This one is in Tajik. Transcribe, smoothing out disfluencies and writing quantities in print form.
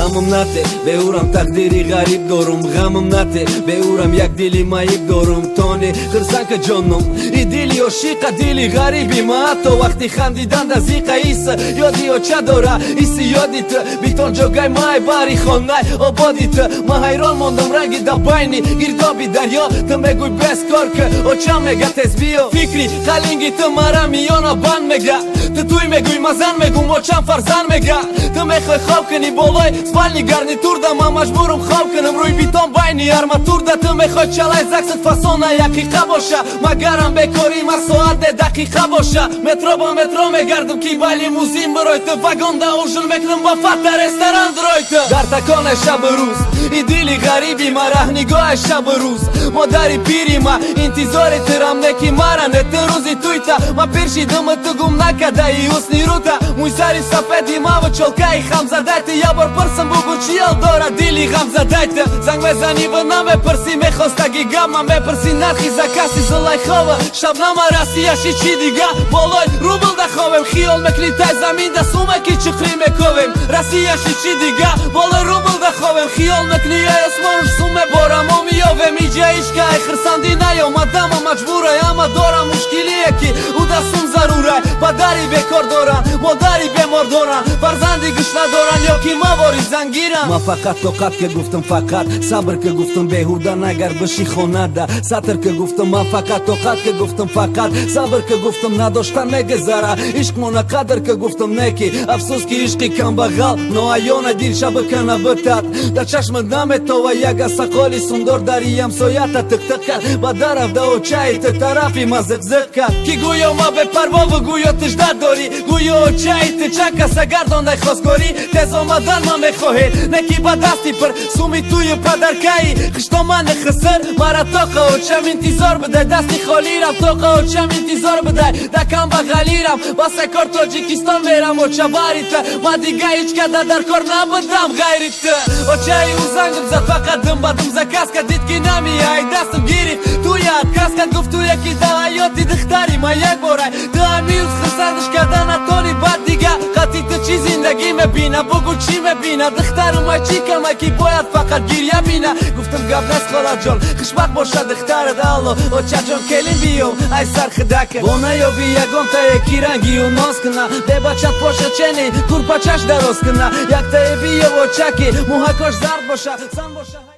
غمم نته به اورم تقدیری غریب دارم غمم نته به اورم یک دلی مایب دارم تانه خرسنک جانم ای دلی عاشق دلی غریبی ما حتی وقتی خندیدن دزیقه ایس یادی و چه داره ایسی یادیت بیتون جگای مای باری خانه آبادیت ما حیران ماندم رنگی دا باینی گردابی دریا تو میگوی بس کار که او چم میگه تز بیو فکری خلینگی تو مرا میانا بند میگه تو توی میگوی مزن میگو ما چم فرزن میگه تو میخوای خواب کنی بالای سپالنی گرنیتور دا من مجبورم خواب کنم روی بیتون باینی ارماتور دا تو میخوای چلای زکست فاسونه یقیقه باشه مگرم بکاری ما ساعت دقیقه باشه مترو با مترو میگردم کی با لیموزین بروی تو وگون دا اوژن میکنم با فتر رستوران دروی تو در تکان شب روز ای دلی غریبی ما رهنگاه شب روز مادری پیری ما انتظار ترم نکی مرا نت روزی توی تا ما پیرشیدم تو گم نکده ای حسنی رو تا موی سری سفیدی ما و چلکای خم زدایت یا بار پرسم بگو چیل داره دلی غم زدایت زنگ بزنی و نمیپرسی میخواستگی گم من بپرسی نرخیزه کسی زلای خواه شبنامه راسیشی چی دیگه بالای روبل ده خوابم خیال مکنی تای زمین ده سومه کی چخری میکویم راسیشی چی دیگه بالای روبل ده خوابم خیال مکنی اسمانش سومه بارم و میاوم ایجا ایشکه خرساندی نیامدم و مجبوره اما دارم مشکلیه که او دستم ضروره پدری بکار دارن مادری بیمار دارن فرزندی گوش ندارن یا که مواری زنگیرن ما فقط توقت که گفتم فقط صبر که گفتم بهوده نگر بشی خونه ده سطر که گفتم ما فقط توقت که گفتم فقط صبر که گفتم نداشتن نگذره عشق مونه قدر که گفتم نکی افسوس که عشقی کم بغل نوعیان دیر شب کنه بتد در چشم دم تو و یک سقالی سندر داری همسایت تک تک کرد با درف ده و چای ته طرفی ما زق کرد کی گویا ما به پروا و گویا تجدد داری گویا چای ته چند کس گردان خواستگاری تز آمدن ما میخواهی نکی با دستی پر سومی توی پدرکایی خشتا من خسر مرا تاقه و چم انتظار بده دستی خالی رم تاقه و چم انتظار بده دکم بغلی رم واسه کار تاجیکستان میرم و چه باریت ما دیگه هیچ کده در کار نبودم غیریت و چای او زنگم زد فقط دم بدم زکاس که دید که نمیای دستم گیری تو یاد کس که گفت تو یکی دا حیاتی دختری ما یک باره تو همیوز خسردش کردن اتانی بعد دیگه قطعی تو چی زندگی مبینه بگو چی مبینه دختر ما چی کمه کی باید فقط گیریه بینه گفتم قبل از خالا جان خشبق باشه دختر دالو و چه جان کلیم بیو ای سر خدکه بونه یا بی یکم تا یکی رنگی و ناز کنه به بچت باشه چنی کور پچش دراز کنه یک تا بیو و چکی موهکاش زرد باشه زن باشه